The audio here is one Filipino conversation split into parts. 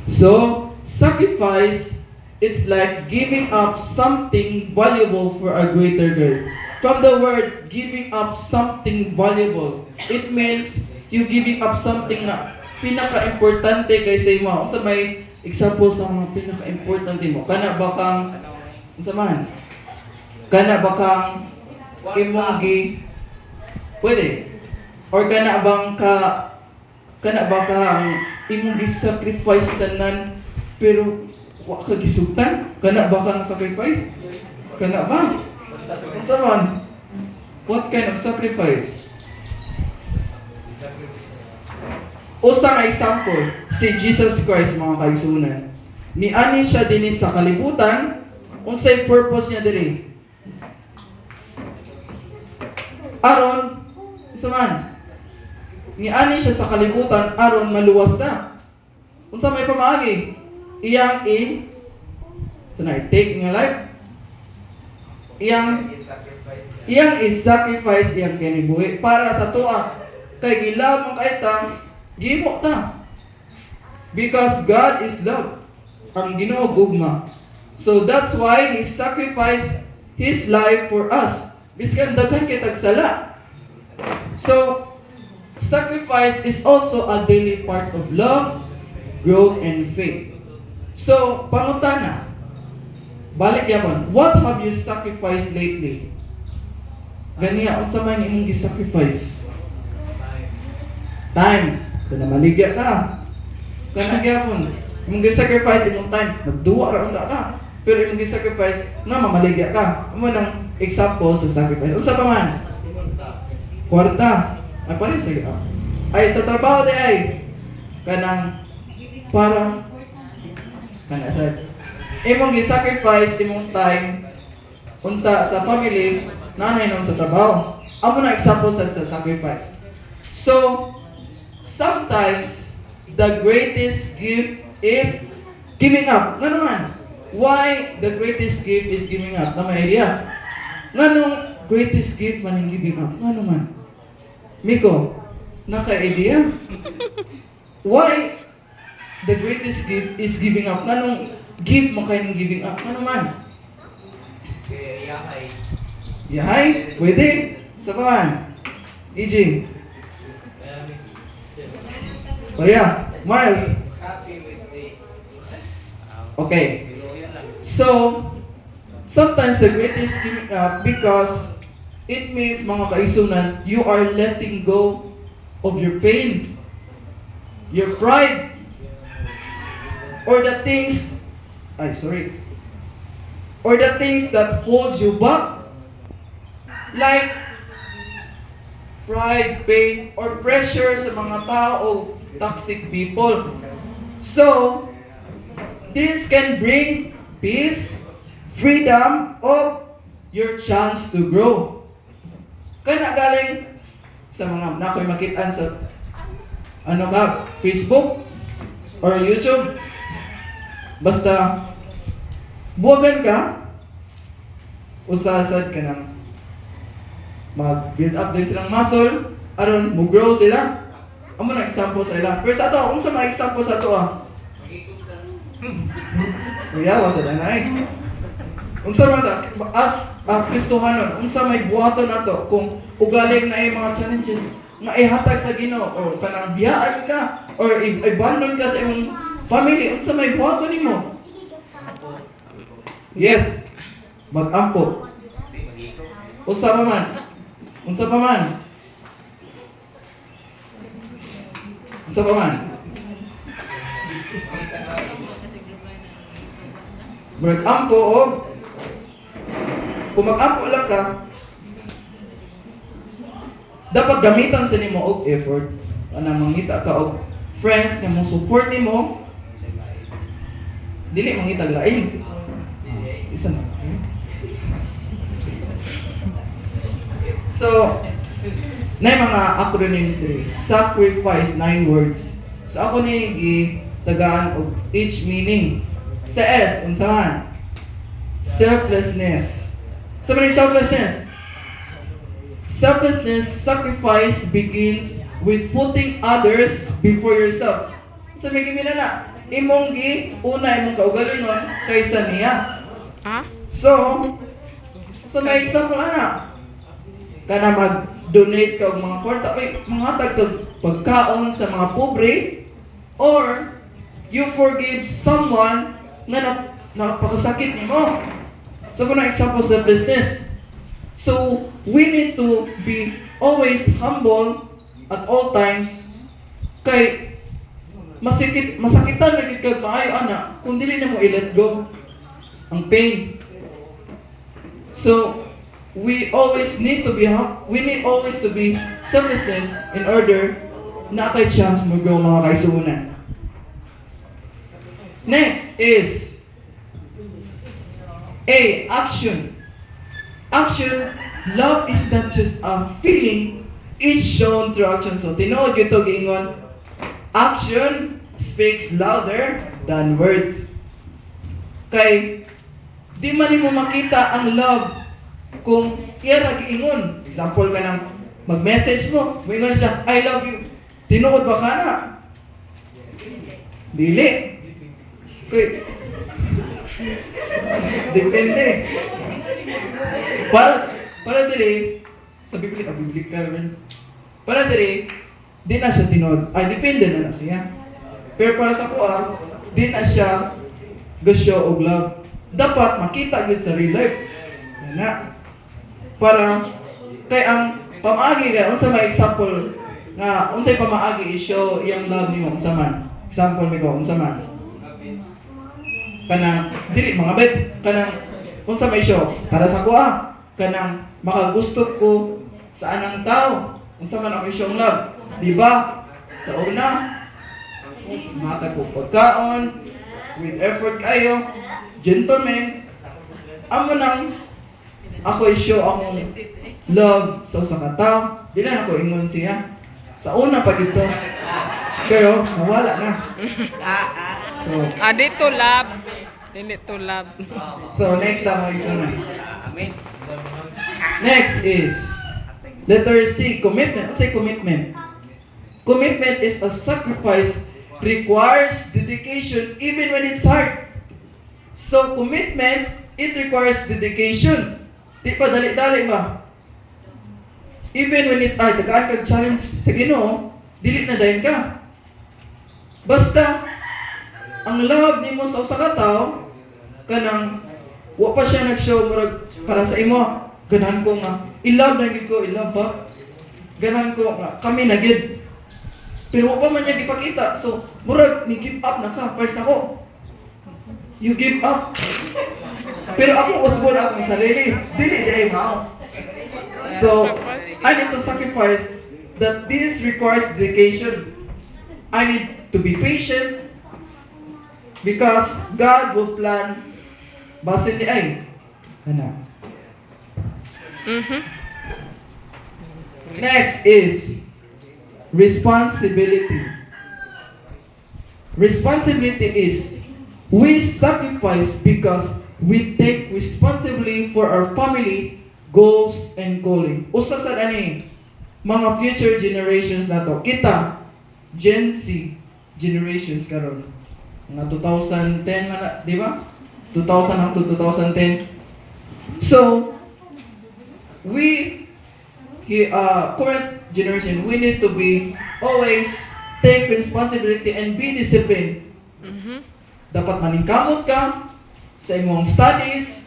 So, sacrifice, it's like giving up something valuable for a greater good. From the word giving up something valuable, it means you giving up something na pinaka-importante kaysa imo. Unsa may example sa mga pinaka-importante mo? Kana ba kang unsa man? Kana ba kang imong pwede? Or kana ba ka ang imong gi-sacrifice tanan pero wa ka gisugtan? Kana ba kang sacrifice? Kana ba? Unsa man? What kind of sacrifice? Usa nga example, si Jesus Christ mga kaigsunan. Niani siya dinhi sa kalibutan, unsay purpose niya diri? Aron, unsa man? Niani siya sa kalibutan aron maluwas na. Unsa may pamaagi? Iyang take nga life. Iyang i-sacrifice iyang kinibuhi para sa tuwa. Kay gilaw man kay ta, gimo ta. Because God is love. Ang Ginoo gugma. So that's why He sacrificed His life for us. Biskan daghan kay tagsala. So sacrifice is also a daily part of love, growth, and faith. So, pangutana, balik yapon, what have you sacrificed lately? Ganiya, unsa man imong gi-sacrifice? Time. Kana maligya ka. Kana gyapon, imong gi-sacrifice imong time. Nagduwa ra unta ka. Pero imong gi-sacrifice nga mamaligya ka. Amo nang example sa sacrifice. Unsa pa man? Kwarta. Ay pare sige. Ay sa trabaho di ay kanang para kana sa imong gi-sacrifice imong time unta sa family nanay nun sa trabaho. Amo na example sa sacrifice. So sometimes the greatest gift is giving up. Nga naman, why the greatest gift is giving up? Na may idea. Nganong greatest gift man yung giving up? Nga naman. Miko, naka-idea? Why the greatest gift is giving up? Nganong gift mo kayo ng giving up? Ano man? Yahay. Yahay? Pwede? Sa paman? EJ? Maria? Miles? Okay. So, sometimes the greatest giving up because it means mga kaisunan, you are letting go of your pain, your pride, or the things that hold you back, like pride, pain, or pressure sa mga tao o toxic people. So, this can bring peace, freedom, or your chance to grow. Kaya galing sa mga nakoy makitaan sa Facebook or YouTube. Basta buwagan ka, usasad ka ng mag-build up din silang muscle, aron mo grow sila. Amo na example sa ila. Pero sa ato, kung sa mga example sa ato Kuya, wasa na eh. Unsa man sa as Kristohanon, unsa may buhaton nato kung ugaling na mga challenges nga ihatag sa Ginoo o kanang biyaan ka or ibandon ka sa imong family, unsa may buhaton nimo? Yes. Mag-ampo. Unsa pa man? Unsa pa man? Unsa pa man? Mag-ampo o kung mag-ampo lang ka, dapat gamitan sa nimo og effort. Ana mangita ka og friends nga mo support nimo. Dili mangitag lain. Isa na. So, na mga acronyms diri. Sacrifice, 9 words. So ako ni gitagaan og each meaning. Sa S, unsa man? Selflessness. So many selflessness. Selflessness, sacrifice begins with putting others before yourself. So may giminana. imong imong kaugalingon kaysa niya. Ah? So may example ana. Kana mag-donate ka og mga kwarta, mga tagtag pagkaon sa mga pobre, or you forgive someone nga napakasakit nimo. So muna example sa business. So we need to be always humble at all times, kay masakitan na gid kag maayo ana kung dili na mo i-let go ang pain. So we need always to be selflessness in order na kay chance mo grow mga kaisunan. Next is action. Action, love is not just a feeling, it's shown through action. So tinuod gyud to giingon, action speaks louder than words. Kay di man nimo makita ang love kung iya ra giingon. Example ka nang mag-message mo, moingon siya, I love you. Tinuod ba kana? Dili. Kay depende. Para diri sa Biblia rin. Para diri di na siya tinod. Ay depende na siya. Pero para sa kuha, di na siya go-show og love. Dapat makita gid sa real life. Na para kay ang pamaagi kay unsa may example nga unsay pamaagi i-show iyang love nimo unsa man. Example mi ko unsa man. Kanang dili mga bet kanang unsa may show para sa kuha kanang makagusto ko sa anang tao unsa man ako i-show love, di ba? Sa una matag ko pagkaon with effort kayo, gentleman, amo nang ako i-show akong love sa usa ka tao, di na ako ingon siya sa una pa dito pero nawala na. So Dito love. Dili to love. so next na mo isa na. Next is letter C, commitment. What's commitment? Commitment is a sacrifice, requires dedication even when it's hard. So commitment, it requires dedication. Di pa dali-dali ba? Even when it's hard, tagaan kag challenge sa Ginoo, dili na dayon ka. Basta ang love nimo sa usa ka tawo kanang wa pa siya nag-show murag para sa imo. Ganahan ko nga i-love na gid ko, i-love ba? Ganahan ko nga kami na gid. Pero wa pa man niya gipakita. So murag ni give up na ka, first ako. You give up. Pero ako usbon akong sarili. Dili ay mao. So I need to sacrifice that this requires dedication. I need to be patient because God will plan basin ni ay. Ana. Next is responsibility. Responsibility is we sacrifice because we take responsibility for our family, goals, and calling. Usa sa ani mga future generations na to. Kita, Gen Z generations karon. Mga 2010 man, di ba? 2000 hangtod 2010. So, current generation, we need to be always take responsibility and be disciplined. Dapat maningkamot ka sa imong studies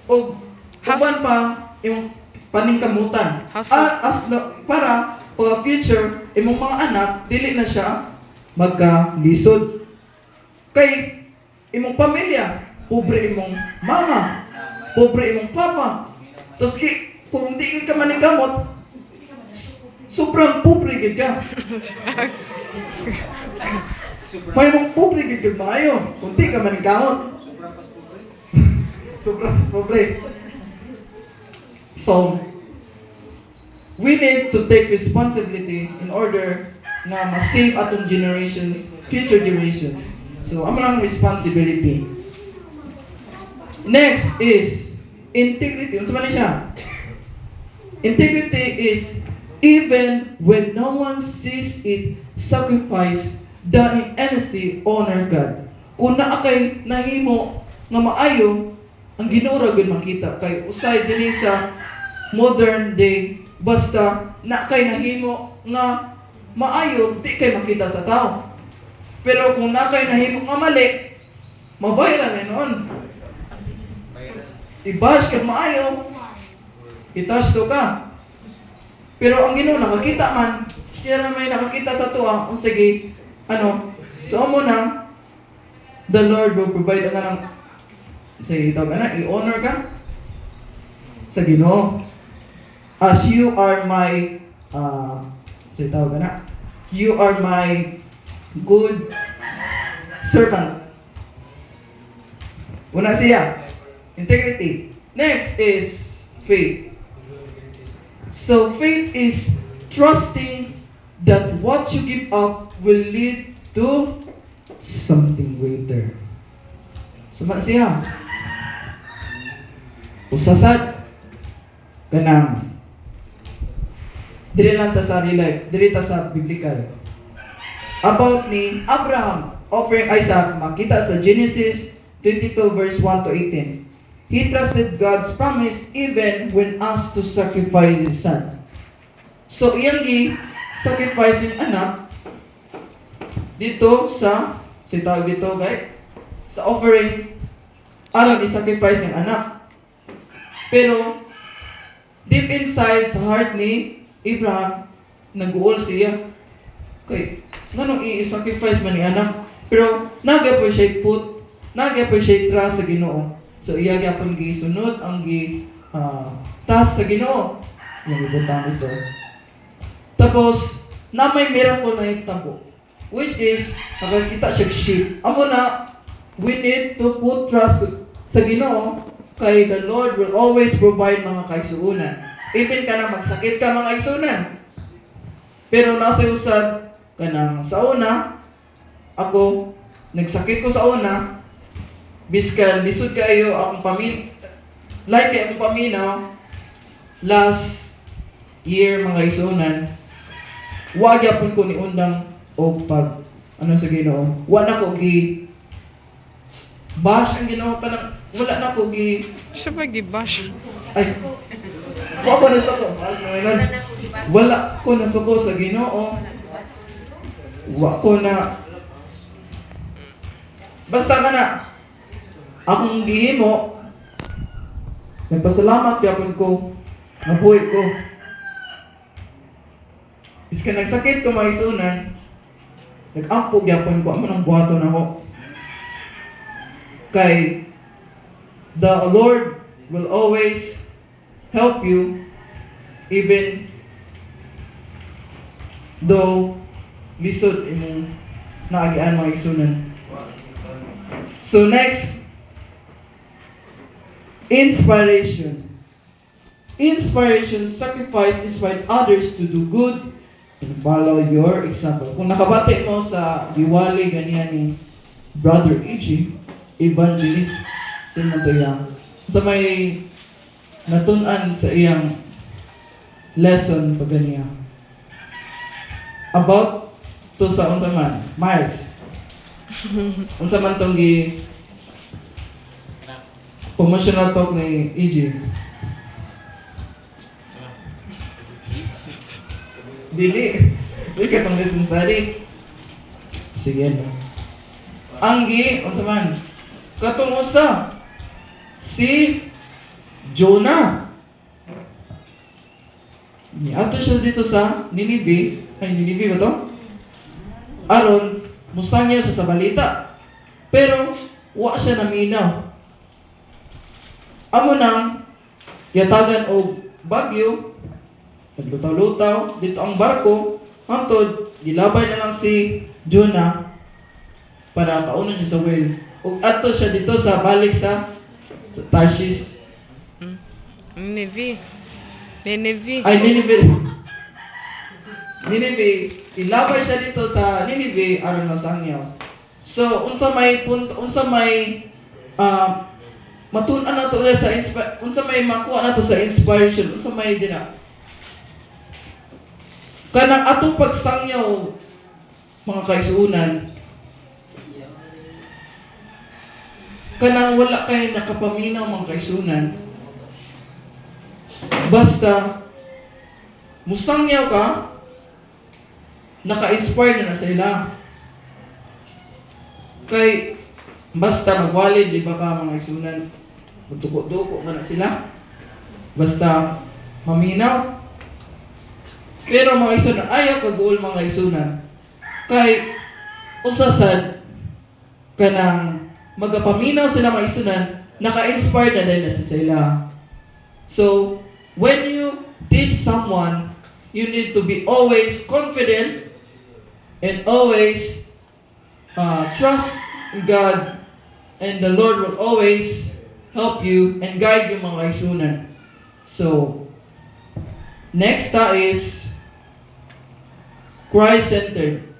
o uban pa imong paningkamutan. Para pag future imong mga anak dili na siya magkalisod. Kay imong pamilya, pobre imong mama, pobre imong papa. Tapos kung di ka maningkamot, sobrang pobre gid ka. May mong pobre gid ka maayo kung di ka maningkamot. Sobrang pobre. So, we need to take responsibility in order na ma-save atong generations, future generations. So, amo lang responsibility. Next is integrity. Unsa man siya? Integrity is even when no one sees it, sacrifice done in honesty, honor God. Kung naa kay nahimo nga maayo, ang Ginoo ra gyud makita kay usay dinhi sa modern day basta na kay nahimo nga maayo di kay makita sa tao. Pero kung na kay nahimo nga mali, mabayran ni noon. I-bash kag maayo, i-trust ka. Pero ang Ginoo nakakita man, siya na may nakakita sa tuwa, kung sige, so mo na, the Lord will provide ka ng, sige, ito ka na, i-honor ka sa Ginoo. As you are my, sige, ito ka na, you are my good servant. Una siya, integrity. Next is faith. So faith is trusting that what you give up will lead to something greater. Suma siya. Usasad kanang dili lang ta sa real life, dili ta sa biblical. About ni Abraham offering Isaac, makita sa Genesis 22 verse 1 to 18. He trusted God's promise even when asked to sacrifice his son. So, iyang sacrifice yung anak dito sa tawag dito, guys, sa offering, aron i-sacrifice yung anak. Pero, deep inside sa heart ni Abraham, nag-uol siya. Okay, nganong i-sacrifice man ni anak? Pero, nag-appreciate trust sa Ginoo. So iya gyapon gisunod ang task sa Ginoo. Yung ibutang ito. Tapos na may miracle na hitabo, which is nakakita siya sheep. Amo na we need to put trust sa Ginoo kay the Lord will always provide mga kaigsuonan. Even ka na magsakit ka mga igsuonan. Pero nasa usad kanang sa una ako nagsakit ko sa una biskan lisod kayo akong like akong paminaw last year mga isunan wa gyapon ko ni undang og pag sa Ginoo wa na ko gi bash ang Ginoo kanang wala na ko gi Siya ba gibash? ay wa ko na sako wala ko na sako sa Ginoo wa ko na basta ka na akong gihimo, nagpasalamat yapon ko, nabuhay ko. Iska nagsakit ko mga isunan, nag-ampog yapon ko, amo nang buhaton ako. Kay, the Lord will always help you, even though lisod imong naagian mga isunan. So next, inspiration. Inspiration, sacrifice, inspire others to do good and follow your example. Kung nakabati mo sa Diwali, ganyan ni Brother E.G., evangelist, sino to yan? Sa may natunan sa iyang lesson pag ganyan. About to sa unsa man, Miles. Unsa man tong promotional talk ni EJ. Dili ka itong lesson study. Sige no. Anggi, unsa man? Katong usa si Jonah. Niadto siya dito sa Ninive. Ay, Ninive ba to? Aron, musangya siya sa balita. Pero, wa siya naminaw. Amo nang yatagan og bagyo, naglutaw-lutaw dito ang barko, hangtod gilabay na lang si Jonah para paunon siya sa whale. Ug adto siya dito sa balik sa Tarshish. Nineveh. Ay, Nineveh. Ilabay siya dito sa Nineveh aron masangyaw. So, unsa may matun-an nato sa unsa may makuha nato sa inspiration, unsa may dina kanang atong pagsangyaw mga kaisunan, kanang wala kay nakapaminaw mga kaisunan, basta musangyaw ka, naka-inspire na sila. Kay basta magwalid, di ba ka mga kaisunan, magtuko-tuko ka na sila, basta maminaw. Pero mga kaisunan, ayaw kag-uol mga kaisunan. Kay usasad kanang magapaminaw sila mga kaisunan, naka-inspire na din na sila. So, when you teach someone, you need to be always confident and always trust in God, and the Lord will always help you and guide you mga kaisunan. So, next is Christ-centered.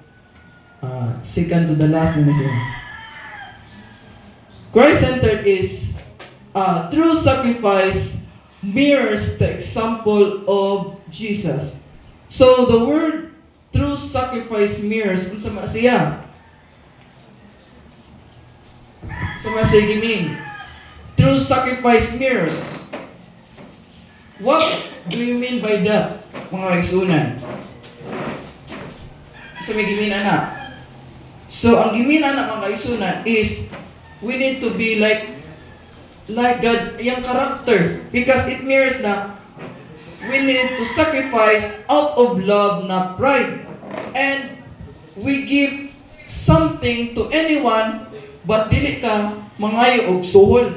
Second to the last na siya. Christ-centered is true sacrifice mirrors the example of Jesus. So the word true sacrifice mirrors kung sa siya. Sa masigiming. True sacrifice mirrors. What do you mean by that, mga kaisunan? Sa may gimin anak. So ang gimin anak mga kaisunan is we need to be like God, yung character, because it mirrors na we need to sacrifice out of love, not pride. And we give something to anyone, but dili ka mangayo og suhol.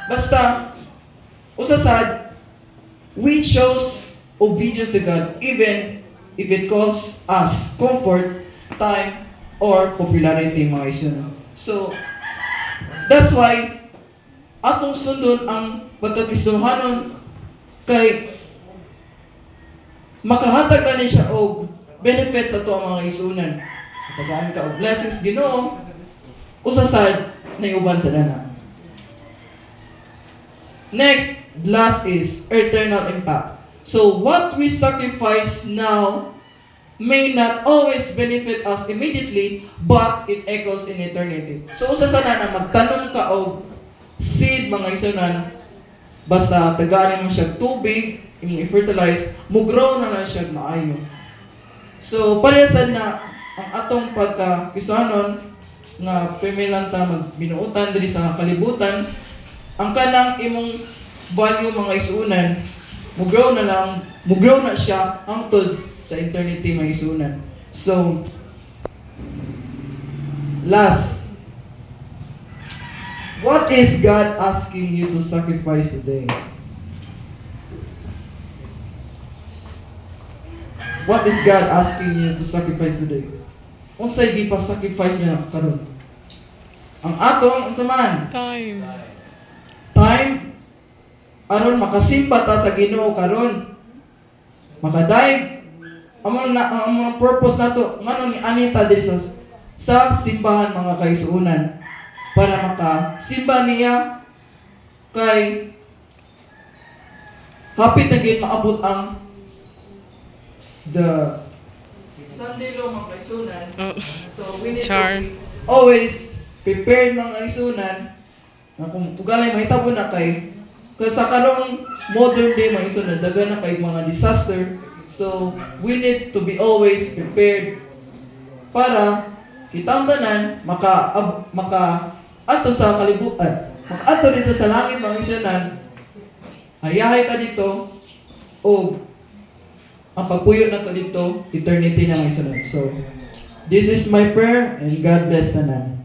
Basta usasad, we chose obedience to God even if it costs us comfort, time, or popularity mga kaisunan. So, that's why atong sundon ang pagkakristohanon kay makahatag na ni siya og benefits sa ato ang mga kaisunan. Tagaan ka og blessings Ginoo, usasad na iuban sa dana. Next, last is eternal impact. So what we sacrifice now may not always benefit us immediately, but it echoes in eternity. So usa sana na magtanong ka og seed mga isunan, basta tagaanin mo siya tubig, imong i-fertilize, mugrow na lang siya maayo. So parehasan na ang atong pagka-Kristohanon nga pimilan ta magbinuotan diri sa kalibutan, ang kanang imong value mga isunan, mugrow na siya hangtod sa eternity mga isunan. So, last, what is God asking you to sacrifice today? What is God asking you to sacrifice today? Unsay di pa sacrifice niya karon? Ang atong unsa man? Time aron makasimba ta sa Ginoo karon. Makadayeg ang purpose nato ngano ni anita diri sa simbahan mga kaisunan para makasimba niya kay hapit na gid maabot ang the Sunday law mga kaisunan. So we need to be always prepared mga kaisunan na kung ugalay mahitabo na kay sa karong modern day mga kaisunan daghan na kay mga disaster. So, we need to be always prepared para kitang tanan maka-ato sa kalibutan. Maka-ato dito sa langit mga isyanan, hayahay ka dito, o ang pagpuyo na to dito, eternity na mga isyanan. So, this is my prayer and God bless tanan.